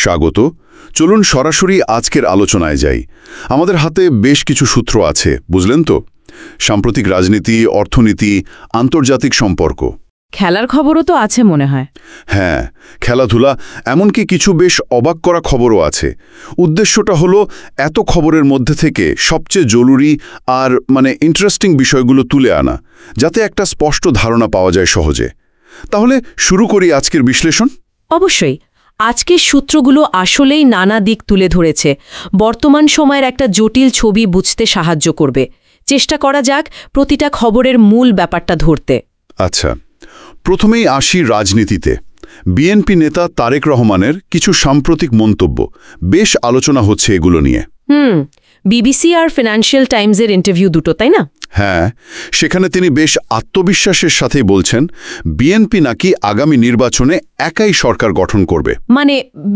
স্বাগত। চলুন সরাসরি আজকের আলোচনায় যাই। আমাদের হাতে বেশ কিছু সূত্র আছে, বুঝলেন তো? সাম্প্রতিক রাজনীতি, অর্থনীতি, আন্তর্জাতিক সম্পর্ক। খেলার খবরও তো আছে মনে হয়। হ্যাঁ, খেলাধুলা, এমনকি কিছু বেশ অবাক করা খবরও আছে। উদ্দেশ্যটা হলো এত খবরের মধ্যে থেকে সবচেয়ে জরুরি আর ইন্টারেস্টিং বিষয়গুলো তুলে আনা, যাতে একটা স্পষ্ট ধারণা পাওয়া যায় সহজে। তাহলে শুরু করি আজকের বিশ্লেষণ। অবশ্যই। আজকের সূত্রগুলো আসলেই নানা দিক তুলে ধরেছে, বর্তমান সময়ের একটা জটিল ছবি বুঝতে সাহায্য করবে। চেষ্টা করা যাক প্রতিটা খবরের মূল ব্যাপারটা ধরতে। আচ্ছা, প্রথমেই আসি রাজনীতিতে। বিএনপি নেতা তারেক রহমানের কিছু সাম্প্রতিক মন্তব্য, বেশ আলোচনা হচ্ছে এগুলো নিয়ে। বিবিসি আর ফিনান্সিয়াল টাইমসের ইন্টারভিউ দুটো, তাই না? হ্যাঁ, সেখানে তিনি বেশ আত্মবিশ্বাসের সাথেই বলছেন বিএনপি নাকি আগামী নির্বাচনে একাই সরকার গঠন করবে।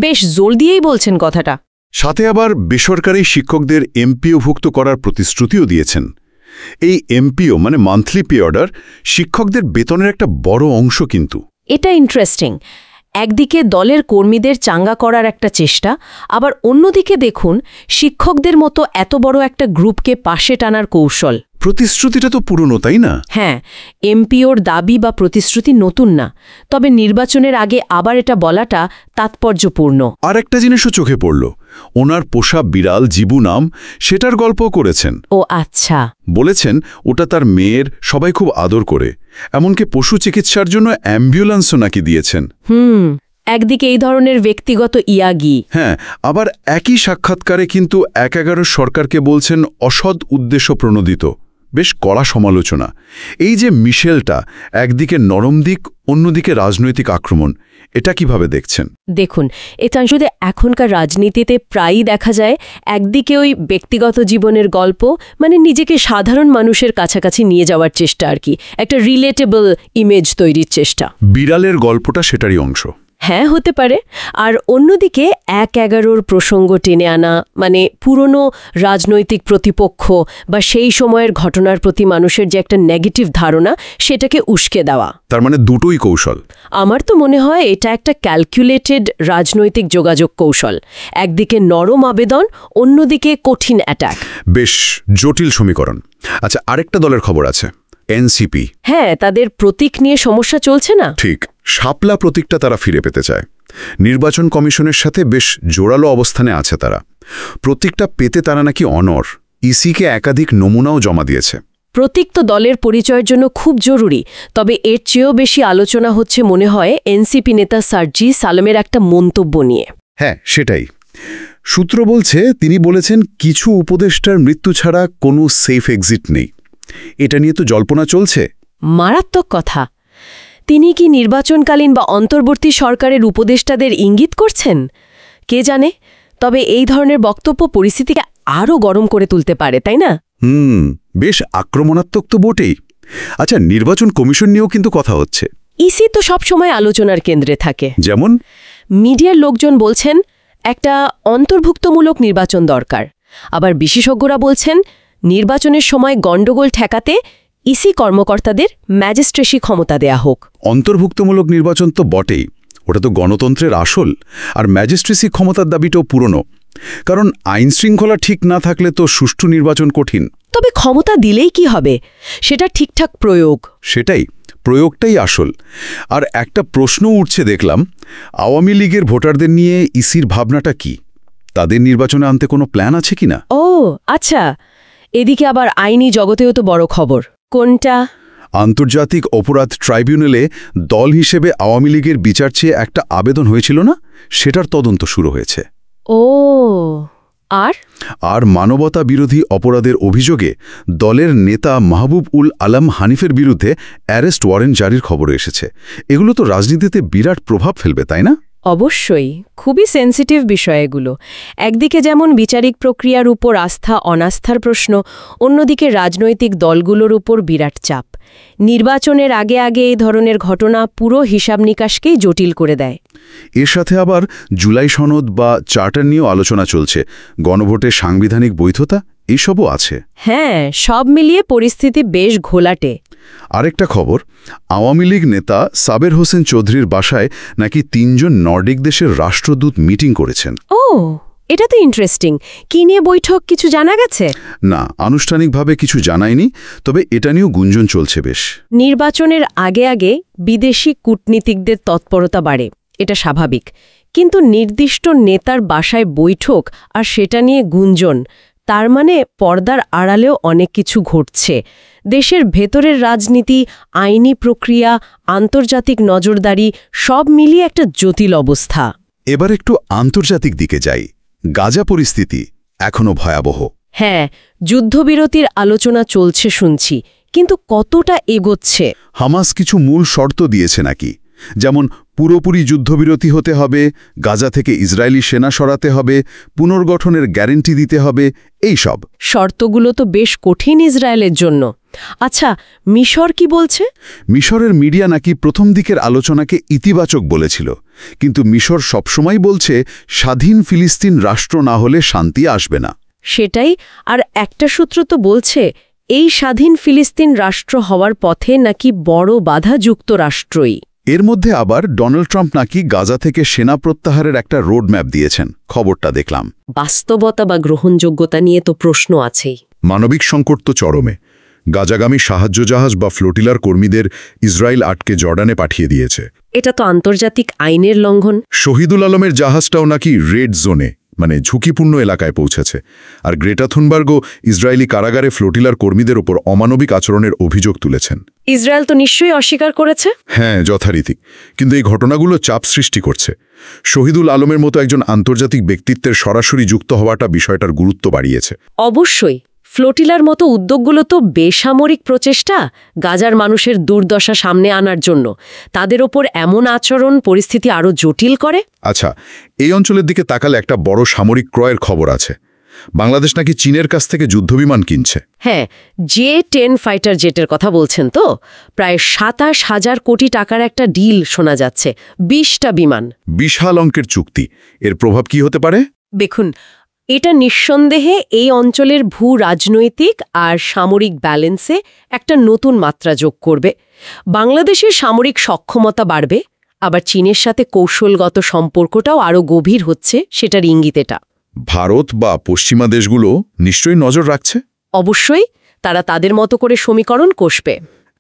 বেশ জোর দিয়েই বলছেন কথাটা। সাথে আবার বেসরকারি শিক্ষকদের এমপিওভুক্ত করার প্রতিশ্রুতিও দিয়েছেন। এই এমপিও মান্থলি পে অর্ডার শিক্ষকদের বেতনের একটা বড় অংশ কিন্তু। এটা ইন্টারেস্টিং। একদিকে দলের কর্মীদের চাঙ্গা করার একটা চেষ্টা, আবার অন্যদিকে দেখুন শিক্ষকদের মতো এত বড় একটা গ্রুপকে পাশে টানার কৌশল। প্রতিশ্রুতিটা তো পুরনো, তাই না? হ্যাঁ, এমপিওর দাবি বা প্রতিশ্রুতি নতুন না, তবে নির্বাচনের আগে আবার এটা বলাটা তাৎপর্যপূর্ণ। আর একটা জিনিসও চোখে পড়ল, ওনার পোষা বিড়াল জিবু নাম, সেটার গল্পও করেছেন। ও আচ্ছা। বলেছেন ওটা তার মেয়ের, সবাই খুব আদর করে, এমনকি পশু চিকিৎসার জন্য অ্যাম্বুলেন্সও নাকি দিয়েছেন। একদিকে এই ধরনের ব্যক্তিগত ইয়াগি, হ্যাঁ, আবার একই সাক্ষাৎকারে কিন্তু ১১ সরকারকে বলছেন অসৎ উদ্দেশ্য প্রণোদিত। বেশ কড়া সমালোচনা। এই যে মিশেলটা, একদিকে নরম দিক, অন্যদিকে রাজনৈতিক আক্রমণ, এটা কিভাবে দেখছেন? দেখুন, এটা আসলে এখনকার রাজনীতিতে প্রায়ই দেখা যায়। একদিকে ওই ব্যক্তিগত জীবনের গল্প, নিজেকে সাধারণ মানুষের কাছাকাছি নিয়ে যাওয়ার চেষ্টা আর কি, একটা রিলেটেবল ইমেজ তৈরির চেষ্টা। বিড়ালের গল্পটা সেটারই অংশ। হ্যাঁ, হতে পারে। আর অন্যদিকে ১১ প্রসঙ্গ টেনে আনা, পুরনো রাজনৈতিক প্রতিপক্ষ বা সেই সময়ের ঘটনার প্রতি মানুষের যে একটা নেগেটিভ ধারণা, সেটাকে উস্কে দেওয়া। তার দুটোই কৌশল। আমার তো মনে হয় এটা একটা ক্যালকুলেটেড রাজনৈতিক যোগাযোগ কৌশল। একদিকে নরম আবেদন, অন্যদিকে কঠিন অ্যাটাক। বেশ জটিল সমীকরণ। আচ্ছা, আরেকটা দলের খবর আছে, এনসিপি। হ্যাঁ, তাদের প্রতীক নিয়ে সমস্যা চলছে না? ঠিক, শাপলা প্রতীকটা তারা ফিরে পেতে চায়। নির্বাচন কমিশনের সাথে বেশ জোরালো অবস্থানে আছে তারা। প্রতীকটা পেতে তারা নাকি অনড়, ইসিকে একাধিক নমুনাও জমা দিয়েছে। প্রতীক তো দলের পরিচয়ের জন্য খুব জরুরি, তবে এর চেয়েও বেশি আলোচনা হচ্ছে মনে হয় এনসিপি নেতা সার্জি সালামের একটা মন্তব্য নিয়ে। হ্যাঁ, সেটাই। সূত্র বলছে তিনি বলেছেন কিছু উপদেষ্টার মৃত্যু ছাড়া কোনো সেফ এক্সিট নেই। এটা নিয়ে তো জল্পনা চলছে। মারাত্মক কথা। তিনি কি নির্বাচনকালীন বা অন্তর্বর্তী সরকারের উপদেষ্টাদের ইঙ্গিত করছেন? কে জানে। তবে এই ধরনের বক্তব্য পরিস্থিতিকে আরও গরম করে তুলতে পারে, তাই না? বেশ আক্রমণাত্মক তো বটেই। আচ্ছা, নির্বাচন কমিশন নিয়েও কিন্তু কথা হচ্ছে। ইসি তো সবসময় আলোচনার কেন্দ্রে থাকে। যেমন মিডিয়ার লোকজন বলছেন একটা অন্তর্ভুক্তমূলক নির্বাচন দরকার, আবার বিশেষজ্ঞরা বলছেন নির্বাচনের সময় গণ্ডগোল ঠেকাতে ইসি কর্মকর্তাদের ম্যাজিস্ট্রেসি ক্ষমতা দেয়া হোক। অন্তর্ভুক্তমূলক নির্বাচন তো বটেই, ওটা তো গণতন্ত্রের আসল। আর ম্যাজিস্ট্রেসি ক্ষমতার দাবিটাও পুরনো, কারণ আইন শৃঙ্খলা ঠিক না থাকলে তো সুষ্ঠু নির্বাচন কঠিন। তবে ক্ষমতা দিলেই কি হবে? সেটা ঠিকঠাক প্রয়োগ। সেটাই, প্রয়োগটাই আসল। আর একটা প্রশ্ন উঠছে দেখলাম, আওয়ামী লীগের ভোটারদের নিয়ে ইসির ভাবনাটা কি? তাদের নির্বাচনে আনতে কোনো প্ল্যান আছে কিনা? ও আচ্ছা, এদিকে আবার আইনি জগতেও তো বড় খবর। কোনটা? আন্তর্জাতিক অপরাধ ট্রাইব্যুনালে দল হিসেবে আওয়ামী লীগের বিচার চেয়ে একটা আবেদন হয়েছিল না, সেটার তদন্ত শুরু হয়েছে। ও, আর মানবতা বিরোধী অপরাধের অভিযোগে দলের নেতা মাহবুব উল আলম হানিফের বিরুদ্ধে অ্যারেস্ট ওয়ারেন্ট জারির খবর এসেছে। এগুলো তো রাজনীতিতে বিরাট প্রভাব ফেলবে, তাই না? অবশ্যই, খুবই সেন্সিটিভ বিষয় এগুলো। একদিকে যেমন বিচারিক প্রক্রিয়ার উপর আস্থা অনাস্থার প্রশ্ন, অন্যদিকে রাজনৈতিক দলগুলোর উপর বিরাট চাপ। নির্বাচনের আগে আগে এই ধরনের ঘটনা পুরো হিসাব নিকাশকেই জটিল করে দেয়। এর সাথে আবার জুলাই সনদ বা চার্টার নিয়েও আলোচনা চলছে, গণভোটের সাংবিধানিক বৈধতা, এইসবও আছে। হ্যাঁ, সব মিলিয়ে পরিস্থিতি বেশ ঘোলাটে। আরেকটা খবর, আওয়ামী লীগ নেতা সাবের হোসেন চৌধুরীর বাসায় নাকি 3জন নর্ডিক দেশের রাষ্ট্রদূত মিটিং করেছেন। ও, এটা তো ইন্টারেস্টিং। কি নিয়ে বৈঠক, কিছু জানা গেছে? না, আনুষ্ঠানিকভাবে কিছু জানায়নি, তবে এটা নিয়েও গুঞ্জন চলছে বেশ। নির্বাচনের আগে আগে বিদেশি কূটনীতিকদের তৎপরতা বাড়ে, এটা স্বাভাবিক। কিন্তু নির্দিষ্ট নেতার বাসায় বৈঠক আর সেটা নিয়ে গুঞ্জন, তার মানে পর্দার আড়ালেও অনেক কিছু ঘটছে। দেশের ভেতরের রাজনীতি, আইনি প্রক্রিয়া, আন্তর্জাতিক নজরদারি সব মিলিয়ে একটা জটিল অবস্থা। এবার একটু আন্তর্জাতিক দিকে যাই। গাজা পরিস্থিতি এখনও ভয়াবহ। হ্যাঁ, যুদ্ধবিরতির আলোচনা চলছে শুনছি, কিন্তু কতটা এগোচ্ছে? হামাস কিছু মূল শর্ত দিয়েছে নাকি, যেমন পুরোপুরি যুদ্ধবিরতি হতে হবে, গাজা থেকে ইসরায়েলি সেনা সরাতে হবে, পুনর্গঠনের গ্যারেন্টি দিতে হবে, এই সব শর্তগুলো তো বেশ কঠিন ইসরায়েলের জন্য। আচ্ছা, মিশর কি বলছে? মিশরের মিডিয়া নাকি প্রথম দিকের আলোচনাকে ইতিবাচক বলেছিল, কিন্তু মিশর সবসময় বলছে স্বাধীন ফিলিস্তিন রাষ্ট্র না হলে শান্তি আসবে না। সেটাই, আর একটা সূত্র তো বলছে এই স্বাধীন ফিলিস্তিন রাষ্ট্র হওয়ার পথে নাকি বড় বাধা যুক্তরাষ্ট্রই। এর মধ্যে আবার ডোনাল্ড ট্রাম্প নাকি গাজা থেকে সেনা প্রত্যাহারের একটা রোডম্যাপ দিয়েছেন, খবরটা দেখলাম। বাস্তবতা বা গ্রহণযোগ্যতা নিয়ে তো প্রশ্ন আছেই। মানবিক সংকট তো চরমে। গাজাগামী সাহায্য জাহাজ বা ফ্লোটিলার কর্মীদের ইসরায়েল আটকে জর্ডানে পাঠিয়ে দিয়েছে। এটা তো আন্তর্জাতিক আইনের লঙ্ঘন। শহীদুল আলমের জাহাজটাও নাকি রেড জোনে, মানে ঝুঁকিপূর্ণ এলাকায় পৌঁছেছে। আর গ্রেটা থুনবার্গও ইসরায়েলি কারাগারে ফ্লোটিলার কর্মীদের ওপর অমানবিক আচরণের অভিযোগ তুলেছেন। ইসরায়েল তো নিশ্চয়ই অস্বীকার করেছে। হ্যাঁ, যথারীতি। কিন্তু এই ঘটনাগুলো চাপ সৃষ্টি করছে। শহীদুল আলমের মতো একজন আন্তর্জাতিক ব্যক্তিত্বের সরাসরি যুক্ত হওয়াটা বিষয়টার গুরুত্ব বাড়িয়েছে। অবশ্যই, ফ্লোটিলার মতো উদ্যোগগুলো তো বেসামরিক প্রচেষ্টা গাজার মানুষের দুর্দশা সামনে আনার জন্য। তাদের ওপর এমন আচরণ পরিস্থিতি আরও জটিল করে। আচ্ছা, এই অঞ্চলের দিকে তাকালে একটা বড় সামরিক ক্রয়ের খবর আছে। বাংলাদেশ নাকি চীনের কাছ থেকে যুদ্ধবিমান কিনছে। হ্যাঁ, J-10 ফাইটার জেটের কথা বলছেন তো? প্রায় ২৭,০০০ কোটি টাকার একটা ডিল শোনা যাচ্ছে, ২০টা বিমান। বিশাল অঙ্কের চুক্তি। এর প্রভাব কি হতে পারে? দেখুন, এটা নিঃসন্দেহে এই অঞ্চলের ভূ রাজনৈতিক আর সামরিক ব্যালেন্সে একটা নতুন মাত্রা যোগ করবে। বাংলাদেশের সামরিক সক্ষমতা বাড়বে, আবার চীনের সাথে কৌশলগত সম্পর্কটাও আরও গভীর হচ্ছে, সেটার ইঙ্গিত এটা। ভারত বা পশ্চিমা দেশগুলো নিশ্চয়ই নজর রাখছে। অবশ্যই, তারা তাদের মতো করে সমীকরণ কষবে।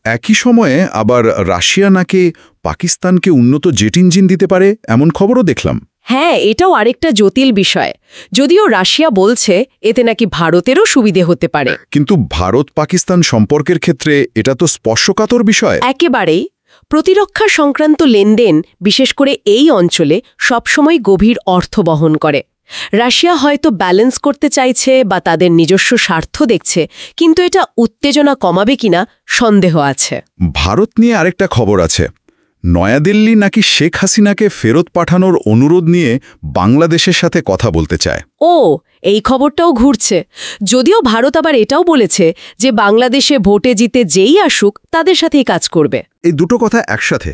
একই সময়ে আবার রাশিয়া নাকি পাকিস্তানকে উন্নত জেট ইঞ্জিন দিতে পারে, এমন খবরও দেখলাম। হ্যাঁ, এটাও আরেকটা জটিল বিষয়। যদিও রাশিয়া বলছে এতে নাকি ভারতেরও সুবিধে হতে পারে। কিন্তু ভারত পাকিস্তান সম্পর্কের ক্ষেত্রে এটা তো স্পর্শকাতর বিষয়। একেবারেই। প্রতিরক্ষা সংক্রান্ত লেনদেন, বিশেষ করে এই অঞ্চলে, সবসময় গভীর অর্থ বহন করে। রাশিয়া হয়তো ব্যালেন্স করতে চাইছে বা তাদের নিজস্ব স্বার্থ দেখছে, কিন্তু এটা উত্তেজনা কমাবে কিনা সন্দেহ আছে। ভারত নিয়ে আরেকটা খবর আছে। নয়াদিল্লি নাকি শেখ হাসিনাকে ফেরত পাঠানোর অনুরোধ নিয়ে বাংলাদেশের সাথে কথা বলতে চায়। ও, এই খবরটাও ঘুরছে। যদিও ভারত আবার এটাও বলেছে যে বাংলাদেশে ভোটে জিতে যেই আসুক তাদের সাথেই কাজ করবে। এই দুটো কথা একসাথে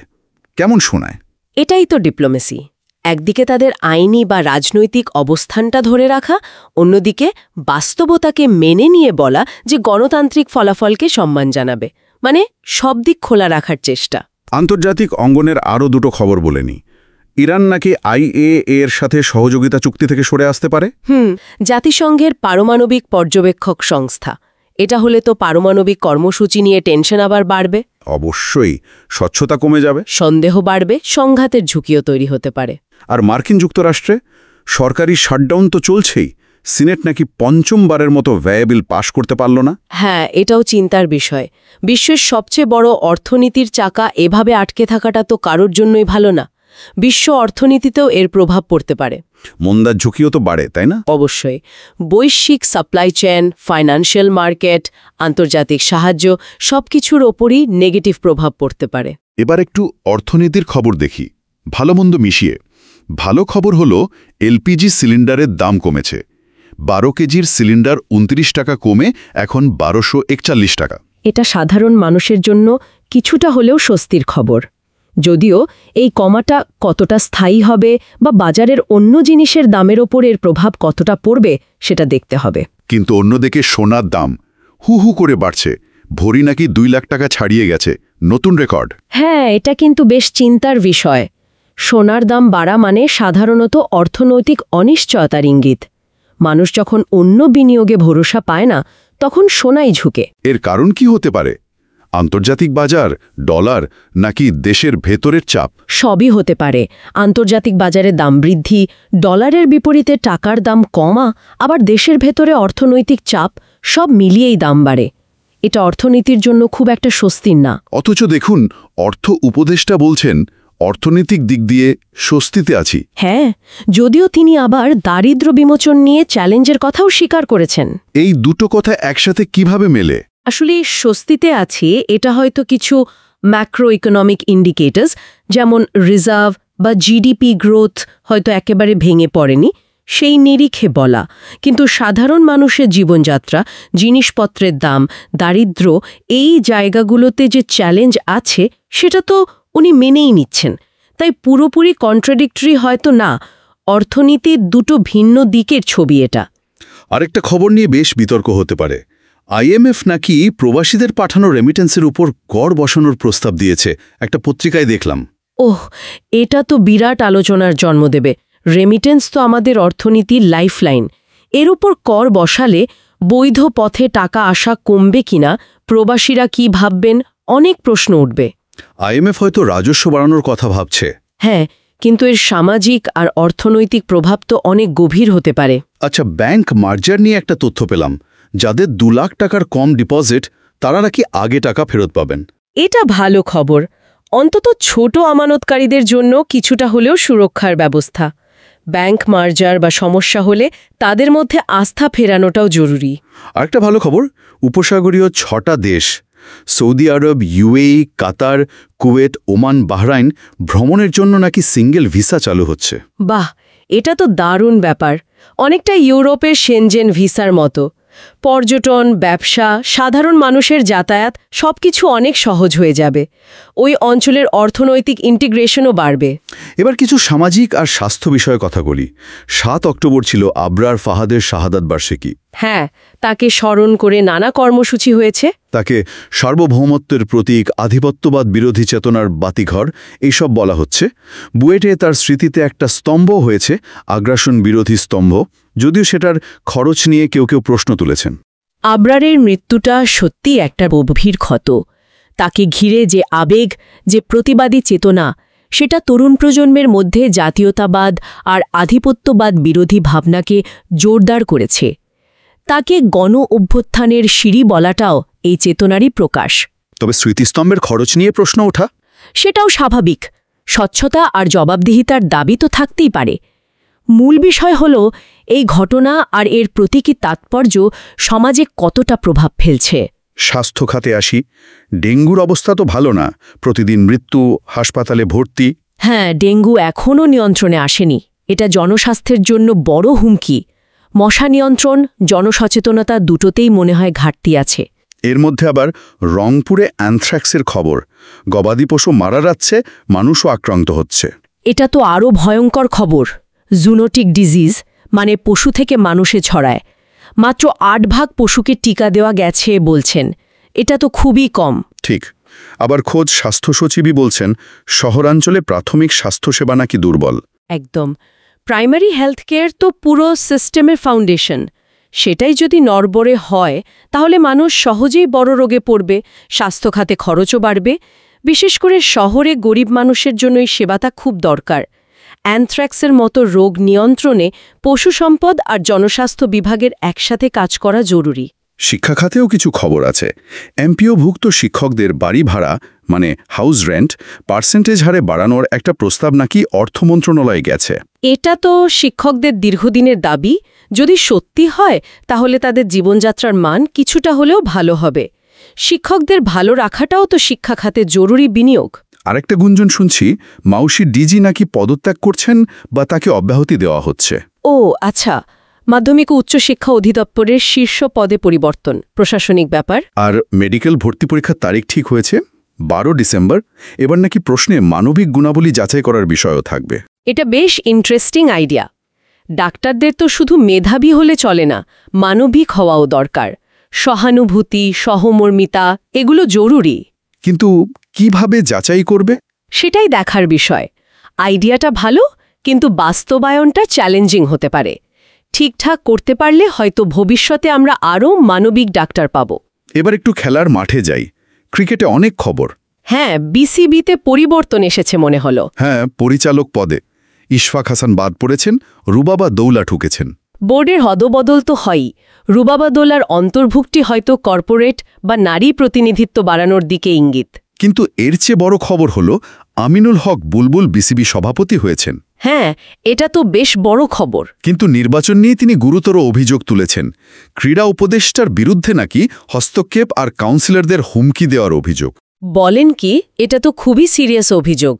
কেমন শোনায়? এটাই তো ডিপ্লোমেসি। একদিকে তাদের আইনি বা রাজনৈতিক অবস্থানটা ধরে রাখা, অন্যদিকে বাস্তবতাকে মেনে নিয়ে বলা যে গণতান্ত্রিক ফলাফলকে সম্মান জানাবে, মানে সব দিক খোলা রাখার চেষ্টা। আন্তর্জাতিক অঙ্গনের আরও দুটো খবর বলে নি। ইরান নাকি IAEA এর সাথে সহযোগিতা চুক্তি থেকে সরে আসতে পারে। জাতিসংঘের পারমাণবিক পর্যবেক্ষক সংস্থা। এটা হলে তো পারমাণবিক কর্মসূচি নিয়ে টেনশন আবার বাড়বে। অবশ্যই, স্বচ্ছতা কমে যাবে, সন্দেহ বাড়বে, সংঘাতের ঝুঁকিও তৈরি হতে পারে। আর মার্কিন যুক্তরাষ্ট্রে সরকারি শাটডাউন তো চলছেই। সিনেট নাকি পঞ্চমবারের মতো ব্যয় বিল পাশ করতে পারল না। হ্যাঁ, এটাও চিন্তার বিষয়। বিশ্বের সবচেয়ে বড় অর্থনীতির চাকা এভাবে আটকে থাকাটা তো কারোর জন্যই ভালো না। বিশ্ব অর্থনীতিতেও এর প্রভাব পড়তে পারে। মন্দার ঝুঁকিও তো বাড়ে, তাই না? অবশ্যই। বৈশ্বিক সাপ্লাই চেইন, ফাইন্যান্সিয়াল মার্কেট, আন্তর্জাতিক সাহায্য সবকিছুর ওপরই নেগেটিভ প্রভাব পড়তে পারে। এবার একটু অর্থনীতির খবর দেখি, ভালো মন্দ মিশিয়ে। ভালো খবর হলো LPG সিলিন্ডারের দাম কমেছে। 12 কেজির সিলিন্ডার 29 টাকা কমে এখন 1241 টাকা। এটা সাধারণ মানুষের জন্য কিছুটা হলেও স্বস্তির খবর। যদিও এই কমাটা কতটা স্থায়ী হবে বা বাজারের অন্য জিনিসের দামের ওপর এর প্রভাব কতটা পড়বে সেটা দেখতে হবে। কিন্তু অন্যদিকে সোনার দাম হু হু করে বাড়ছে। ভরি নাকি 2 লাখ টাকা ছাড়িয়ে গেছে, নতুন রেকর্ড। হ্যাঁ, এটা কিন্তু বেশ চিন্তার বিষয়। সোনার দাম বাড়া মানে সাধারণত অর্থনৈতিক অনিশ্চয়তার ইঙ্গিত। মানুষ যখন অন্য বিনিয়োগে ভরসা পায় না, তখন সোনাই ঝুঁকে। এর কারণ কি হতে পারে? আন্তর্জাতিক বাজার, ডলার, নাকি দেশের ভেতরের চাপ? সবই হতে পারে। আন্তর্জাতিক বাজারে দাম বৃদ্ধি, ডলারের বিপরীতে টাকার দাম কমা, আবার দেশের ভেতরে অর্থনৈতিক চাপ, সব মিলিয়েই দাম বাড়ে। এটা অর্থনীতির জন্য খুব একটা স্বস্তির না। অথচ দেখুন, অর্থ উপদেষ্টা বলছেন অর্থনৈতিক দিক দিয়ে স্বস্তিতে আছি। হ্যাঁ, যদিও তিনি আবার দারিদ্র্য বিমোচন নিয়ে চ্যালেঞ্জের কথাও স্বীকার করেছেন। এই দুটো কথা একসাথে কিভাবে মেলে? আসলে স্বস্তিতে আছে এটা হয়তো কিছু ম্যাক্রো ইকোনমিক ইন্ডিকেটরস, যেমন রিজার্ভ বা জিডিপি গ্রোথ হয়তো একেবারে ভেঙে পড়েনি, সেই নিরিখে বলা। কিন্তু সাধারণ মানুষের জীবনযাত্রা, জিনিসপত্রের দাম, দারিদ্র্য, এই জায়গাগুলোতে যে চ্যালেঞ্জ আছে সেটা তো উনি মেনেই নিচ্ছেন। তাই পুরোপুরি কন্ট্রাডিক্টরি হয়তো না। অর্থনীতির দুটো ভিন্ন দিকের ছবি এটা। আরেকটা খবর নিয়ে বেশ বিতর্ক হতে পারে। আইএমএফ নাকি প্রবাসীদের পাঠানো রেমিটেন্সের উপর কর বসানোর প্রস্তাব দিয়েছে, একটা পত্রিকায় দেখলাম। ওহ, এটা তো বিরাট আলোচনার জন্ম দেবে। রেমিটেন্স তো আমাদের অর্থনীতির লাইফলাইন। এর উপর কর বসালে বৈধ পথে টাকা আসা কমবে কিনা, প্রবাসীরা কি ভাববেন, অনেক প্রশ্ন উঠবে। আইএমএফ হয়তো রাজস্ব বাড়ানোর কথা ভাবছে। হ্যাঁ, কিন্তু এর সামাজিক আর অর্থনৈতিক প্রভাব তো অনেক গভীর হতে পারে। আচ্ছা, ব্যাংক মার্জার নিয়ে একটা তথ্য পেলাম। যাদের 2 লাখ টাকার কম ডিপোজিট, তারা নাকি আগে টাকা ফেরত পাবেন। এটা ভালো খবর। অন্তত ছোট আমানতকারীদের জন্য কিছুটা হলেও সুরক্ষার ব্যবস্থা। ব্যাংক মার্জার বা সমস্যা হলে তাদের মধ্যে আস্থা ফেরানোটাও জরুরি। আরেকটা ভালো খবর, উপসাগরীয় 6টা দেশ সৌদি আরব, ইউএই, কাতার, কুয়েত, ওমান, বাহরাইন ভ্রমণের জন্য নাকি সিঙ্গেল ভিসা চালু হচ্ছে। বাহ, এটা তো দারুণ ব্যাপার। অনেকটা ইউরোপের শেনজেন ভিসার মতো। পর্যটন, ব্যবসা, সাধারণ মানুষের যাতায়াত সবকিছু অনেক সহজ হয়ে যাবে। ওই অঞ্চলের অর্থনৈতিক ইন্টিগ্রেশনও বাড়বে। এবার কিছু সামাজিক আর স্বাস্থ্য বিষয়ে কথা বলি। 7 অক্টোবর ছিল আবরার ফাহাদের শাহাদাত বার্ষিকী। হ্যাঁ, তাকে স্মরণ করে নানা কর্মসূচি হয়েছে। তাকে সার্বভৌমত্বের প্রতীক, আধিপত্যবাদ বিরোধী চেতনার বাতিঘর, এইসব বলা হচ্ছে। বুয়েটে তার স্মৃতিতে একটা স্তম্ভ হয়েছে, আগ্রাসন বিরোধী স্তম্ভ, যদিও সেটার খরচ নিয়ে কেউ কেউ প্রশ্ন তুলেছেন। আবরারের মৃত্যুটা সত্যি একটা গভীর ক্ষত। তাকে ঘিরে যে আবেগ, যে প্রতিবাদী চেতনা, সেটা তরুণ প্রজন্মের মধ্যে জাতীয়তাবাদ আর আধিপত্যবাদ বিরোধী ভাবনাকে জোরদার করেছে। তাকে গণ অভ্যুত্থানের সিঁড়ি বলাটাও এই চেতনারই প্রকাশ। তবে স্মৃতিস্তম্ভের খরচ নিয়ে প্রশ্ন ওঠা, সেটাও স্বাভাবিক। স্বচ্ছতা আর জবাবদিহিতার দাবি তো থাকতেই পারে। মূল বিষয় হল এই ঘটনা আর এর প্রতীকী তাৎপর্য সমাজে কতটা প্রভাব ফেলছে। স্বাস্থ্য খাতে আসি। ডেঙ্গুর অবস্থা তো ভালো না, প্রতিদিন মৃত্যু, হাসপাতালে ভর্তি। হ্যাঁ, ডেঙ্গু এখনও নিয়ন্ত্রণে আসেনি। এটা জনস্বাস্থ্যের জন্য বড় হুমকি। মশা নিয়ন্ত্রণ, জনসচেতনতা দুটোতেই মনে হয় ঘাটতি আছে। এর মধ্যে আবার রংপুরে অ্যানথ্রাক্সের খবর। গবাদি পশু মারা যাচ্ছে, মানুষও আক্রান্ত হচ্ছে। এটা তো আরও ভয়ঙ্কর খবর। জুনোটিক ডিজিজ, মানে পশু থেকে মানুষে ছড়ায়। মাত্র 8 ভাগ পশুকে টিকা দেওয়া গেছে বলছেন। এটা তো খুবই কম। ঠিক। আবার খোদ স্বাস্থ্য সচিবই বলছেন শহরাঞ্চলে প্রাথমিক স্বাস্থ্যসেবা নাকি দুর্বল। একদম। প্রাইমারি হেলথ কেয়ার তো পুরো সিস্টেমের ফাউন্ডেশন। সেটাই যদি নড়বড়ে হয়, তাহলে মানুষ সহজেই বড় রোগে পড়বে, স্বাস্থ্য খাতে খরচও বাড়বে। বিশেষ করে শহরে গরিব মানুষের জন্য এই সেবাটা খুব দরকার। অ্যানথ্রাক্সের মতো রোগ নিয়ন্ত্রণে পশু সম্পদ আর জনস্বাস্থ্য বিভাগের একসাথে কাজ করা জরুরি। শিক্ষা খাতেও কিছু খবর আছে। এমপিওভুক্ত শিক্ষকদের বাড়ি ভাড়া, মানে হাউস রেন্ট, পার্সেন্টেজ হারে বাড়ানোর একটা প্রস্তাব নাকি অর্থ মন্ত্রণালয়ে গেছে। এটা তো শিক্ষকদের দীর্ঘদিনের দাবি। যদি সত্যি হয়, তাহলে তাদের জীবনযাত্রার মান কিছুটা হলেও ভালো হবে। শিক্ষকদের ভালো রাখাটাও তো শিক্ষা খাতে জরুরি বিনিয়োগ। আরেকটা গুঞ্জন শুনছি, মাউসি ডিজি নাকি পদত্যাগ করছেন বা তাকে অব্যাহতি দেওয়া হচ্ছে। ও আচ্ছা, মাধ্যমিক ও উচ্চশিক্ষা অধিদপ্তরের শীর্ষ পদে পরিবর্তন, প্রশাসনিক ব্যাপার। আর মেডিকেল ভর্তি পরীক্ষার তারিখ ঠিক হয়েছে 12 ডিসেম্বর। এবার নাকি প্রশ্নে মানবিক গুণাবলী যাচাই করার বিষয়ও থাকবে। এটা বেশ ইন্টারেস্টিং আইডিয়া। ডাক্তারদের তো শুধু মেধাবী হলে চলে না, মানবিক হওয়াও দরকার। সহানুভূতি, সহমর্মিতা এগুলো জরুরি। কিন্তু কিভাবে যাচাই করবে? সেটাই দেখার বিষয়। আইডিয়াটা ভালো, কিন্তু বাস্তবায়নটা চ্যালেঞ্জিং হতে পারে। ঠিকঠাক করতে পারলে হয়তো ভবিষ্যতে আমরা আরও মানবিক ডাক্তার পাব। এবার একটু খেলার মাঠে যাই। ক্রিকেটে অনেক খবর। হ্যাঁ, বিসিবিতে পরিবর্তন এসেছে মনে হলো। হ্যাঁ, পরিচালক পদে ইশফাক হাসান বাদ পড়েছেন, রুবাবা দৌলা ঠুকেছেন। বোর্ডের হদবদল তো হয়ই। রুবাবা দৌলার অন্তর্ভুক্তি হয়তো কর্পোরেট বা নারী প্রতিনিধিত্ব বাড়ানোর দিকে ইঙ্গিত। কিন্তু এর চেয়ে বড় খবর হলো আমিনুল হক বুলবুল বিসিবি সভাপতি হয়েছেন। হ্যাঁ, এটা তো বেশ বড় খবর। কিন্তু নির্বাচন নিয়ে তিনি গুরুতর অভিযোগ তুলেছেন। ক্রীড়া উপদেষ্টার বিরুদ্ধে নাকি হস্তক্ষেপ আর কাউন্সিলরদের হুমকি দেওয়ার অভিযোগ। বলেন কি, এটা তো খুবই সিরিয়াস অভিযোগ।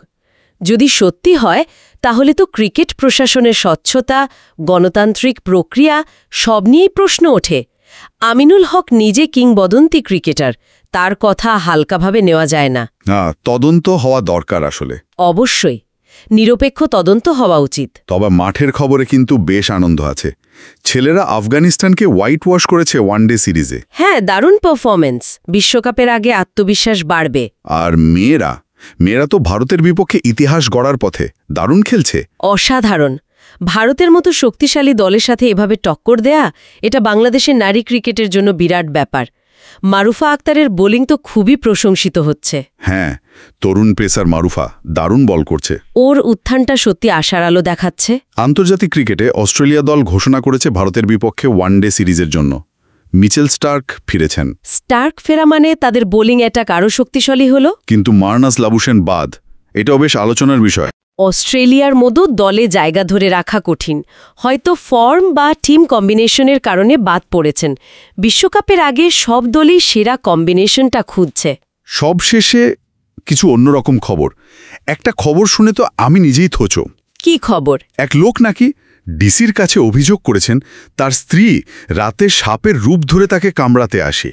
যদি সত্যি হয় তাহলে তো ক্রিকেট প্রশাসনের স্বচ্ছতা, গণতান্ত্রিক প্রক্রিয়া সব নিয়েই প্রশ্ন ওঠে। আমিনুল হক নিজে কিংবদন্তি ক্রিকেটার, তার কথা হালকাভাবে নেওয়া যায় না। তদন্ত হওয়া দরকার আসলে। অবশ্যই নিরপেক্ষ তদন্ত হওয়া উচিত। তবে মাঠের খবরে কিন্তু বেশ আনন্দ আছে। ছেলেরা আফগানিস্তানকে হোয়াইট ওয়াশ করেছে ওয়ানডে সিরিজে। হ্যাঁ, দারুণ পারফরমেন্স। বিশ্বকাপের আগে আত্মবিশ্বাস বাড়বে। আর মেয়েরা তো ভারতের বিপক্ষে ইতিহাস গড়ার পথে দারুণ খেলছে। অসাধারণ। ভারতের মতো শক্তিশালী দলের সাথে এভাবে টক্কর দেয়া, এটা বাংলাদেশের নারী ক্রিকেটের জন্য বিরাট ব্যাপার। মারুফা আক্তারের বোলিং তো খুবই প্রশংসিত হচ্ছে। হ্যাঁ, তরুণ পেসার মারুফা দারুণ বল করছে। ওর উত্থানটা সত্যি আশার আলো দেখাচ্ছে। আন্তর্জাতিক ক্রিকেটে অস্ট্রেলিয়া দল ঘোষণা করেছে ভারতের বিপক্ষে ওয়ানডে সিরিজের জন্য মিচেল স্টার্ক ফিরেছেন। স্টার্ক ফেরা মানে তাদের বোলিং অ্যাটাক আরও শক্তিশালী হলো। কিন্তু মার্নাস লাবুশেন বাদ, এটাও বেশ আলোচনার বিষয়। অস্ট্রেলিয়ার মতো দলে জায়গা ধরে রাখা কঠিন। হয়তো ফর্ম বা টিম কম্বিনেশনের কারণে বাদ পড়েছেন। বিশ্বকাপের আগে সব দলই সেরা কম্বিনেশনটা খুঁজছে। সবশেষে কিছু অন্যরকম খবর। একটা খবর শুনে তো আমি নিজেই থোচো। কি খবর? এক লোক নাকি ডিসির কাছে অভিযোগ করেছেন তার স্ত্রী রাতে সাপের রূপ ধরে তাকে কামড়াতে আসে।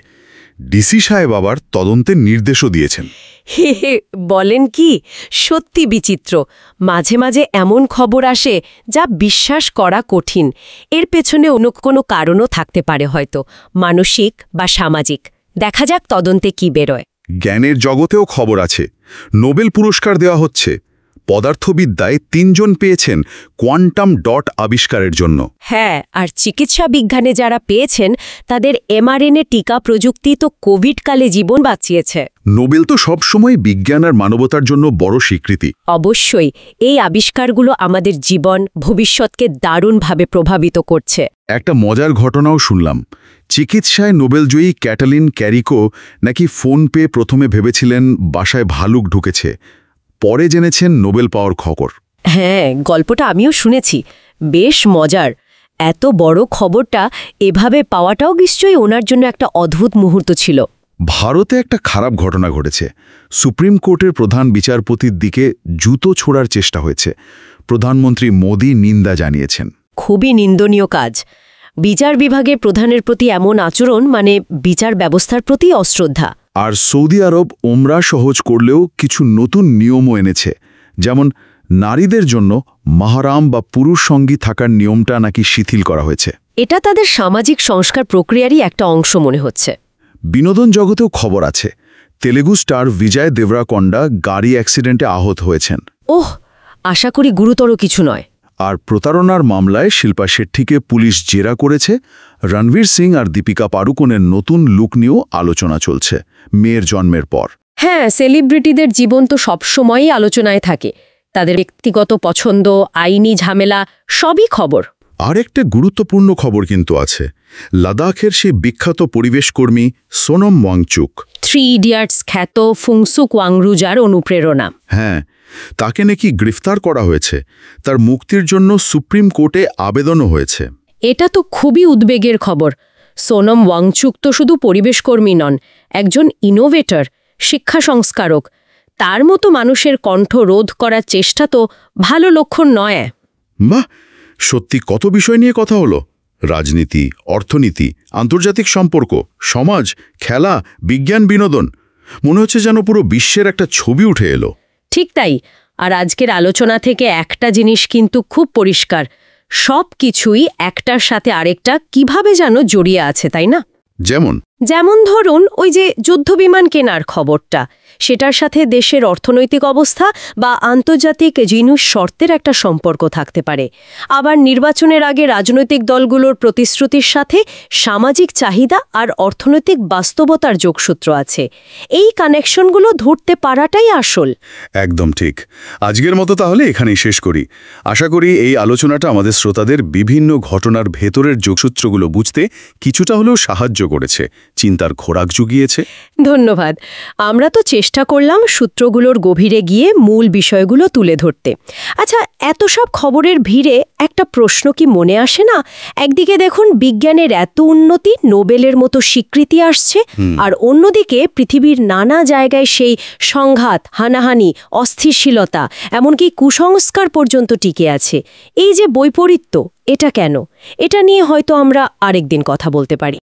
ডিসি সাহেব আবার তদন্তের নির্দেশও দিয়েছেন। হে হে, বলেন কি? সত্যি বিচিত্র। মাঝে মাঝে এমন খবর আসে যা বিশ্বাস করা কঠিন। এর পেছনে অন্য কোনো কারণও থাকতে পারে, হয়তো মানসিক বা সামাজিক। দেখা যাক তদন্তে কি বেরোয়। জ্ঞানের জগতেও খবর আছে। নোবেল পুরস্কার দেওয়া হচ্ছে। পদার্থবিদ্যায় ৩ জন পেয়েছেন কোয়ান্টাম ডট আবিষ্কারের জন্য। হ্যাঁ, আর চিকিৎসা বিজ্ঞানে যারা পেয়েছেন তাদের এমআরএনএ টিকা প্রযুক্তি তো কোভিডকালে জীবন বাঁচিয়েছে। নোবেল তো সবসময় বিজ্ঞান আর মানবতার জন্য বড় স্বীকৃতি। অবশ্যই এই আবিষ্কারগুলো আমাদের জীবন, ভবিষ্যৎকে দারুণভাবে প্রভাবিত করছে। একটা মজার ঘটনাও শুনলাম। চিকিৎসায় নোবেলজয়ী ক্যাটালিন ক্যারিকো নাকি ফোন পেয়ে প্রথমে ভেবেছিলেন বাসায় ভালুক ঢুকেছে, পরে জেনেছেন নোবেল পাওয়ার খবর। হ্যাঁ, গল্পটা আমিও শুনেছি। বেশ মজার। এত বড় খবরটা এভাবে পাওয়াটাও নিশ্চয়ই ওনার জন্য একটা অদ্ভুত মুহূর্ত ছিল। ভারতে একটা খারাপ ঘটনা ঘটেছে। সুপ্রিম কোর্টের প্রধান বিচারপতির দিকে জুতো ছোড়ার চেষ্টা হয়েছে। প্রধানমন্ত্রী মোদি নিন্দা জানিয়েছেন। খুবই নিন্দনীয় কাজ। বিচার বিভাগের প্রধানের প্রতি এমন আচরণ মানে বিচার ব্যবস্থার প্রতি অশ্রদ্ধা। আর সৌদি আরব ওমরা সহজ করলেও কিছু নতুন নিয়মও এনেছে। যেমন নারীদের জন্য মাহরাম বা পুরুষ সঙ্গী থাকার নিয়মটা নাকি শিথিল করা হয়েছে। এটা তাদের সামাজিক সংস্কার প্রক্রিয়ারই একটা অংশ মনে হচ্ছে। বিনোদন জগতেও খবর আছে। তেলেগু স্টার বিজয় দেবরাকোন্ডা গাড়ি অ্যাক্সিডেন্টে আহত হয়েছেন। ওহ, আশা করি গুরুতর কিছু নয়। আর প্রতারণার মামলায় শিল্পা শেট্টিকে পুলিশ জেরা করেছে। রণবীর সিং আর দীপিকা পাড়ুকোনের নতুন লুক নিয়েও আলোচনা চলছে মেয়ের জন্মের পর। হ্যাঁ, সেলিব্রিটিদের জীবন তো সবসময়ই আলোচনায় থাকে। তাদের ব্যক্তিগত পছন্দ, আইনি ঝামেলা সবই খবর। আর একটা গুরুত্বপূর্ণ খবর কিন্তু আছে। লাদাখের সেই বিখ্যাত পরিবেশকর্মী সোনম ওয়াংচুক, 3 ইডিয়টস খ্যাত ফুংসুক ওয়াংরুজার অনুপ্রেরণা। হ্যাঁ, তাকে নাকি গ্রেফতার করা হয়েছে। তার মুক্তির জন্য সুপ্রিম কোর্টে আবেদনও হয়েছে। এটা তো খুবই উদ্বেগের খবর। সোনম ওয়াংচুক তো শুধু পরিবেশকর্মী নন, একজন ইনোভেটর, শিক্ষা সংস্কারক। তার মতো মানুষের কণ্ঠ রোধ করার চেষ্টা তো ভালো লক্ষণ নয়। বাহ, সত্যি কত বিষয় নিয়ে কথা হলো। রাজনীতি, অর্থনীতি, আন্তর্জাতিক সম্পর্ক, সমাজ, খেলা, বিজ্ঞান, বিনোদন। মনে হচ্ছে যেন পুরো বিশ্বের একটা ছবি উঠে এলো। ঠিক তাই। আর আজকের আলোচনা থেকে একটা জিনিস কিন্তু খুব পরিষ্কার, সব কিছুই একটার সাথে আরেকটা কিভাবে যেন জড়িয়ে আছে, তাই না? যেমন ধরুন ওই যে যুদ্ধবিমান কেনার খবরটা, সেটার সাথে দেশের অর্থনৈতিক অবস্থা বা আন্তর্জাতিক জিনিস শর্তের একটা সম্পর্ক থাকতে পারে। আবার নির্বাচনের আগে রাজনৈতিক দলগুলোর প্রতিশ্রুতির সাথে সামাজিক চাহিদা আর অর্থনৈতিক বাস্তবতার যোগসূত্র আছে। এই কানেকশনগুলো ধরতে পারাটাই আসল। একদম ঠিক। আজকের মতো তাহলে এখানেই শেষ করি। আশা করি এই আলোচনাটা আমাদের শ্রোতাদের বিভিন্ন ঘটনার ভেতরের যোগসূত্রগুলো বুঝতে কিছুটা হলেও সাহায্য করেছে, চিন্তার খোরাক জুগিয়েছে। ধন্যবাদ। আমরা তো চেষ্টা করলাম সূত্রগুলোর গভীরে গিয়ে মূল বিষয়গুলো তুলে ধরতে। আচ্ছা, এত সব খবরের ভিড়ে একটা প্রশ্ন কি মনে আসে না? একদিকে দেখুন বিজ্ঞানের এত উন্নতি, নোবেলের মতো স্বীকৃতি আসছে, আর অন্যদিকে পৃথিবীর নানা জায়গায় সেই সংঘাত, হানাহানি, অস্থিরশীলতা, এমনকি কুসংস্কার পর্যন্ত টিকে আছে। এই যে বৈপরীত্য, এটা কেন? এটা নিয়ে হয়তো আমরা আরেকদিন কথা বলতে পারি।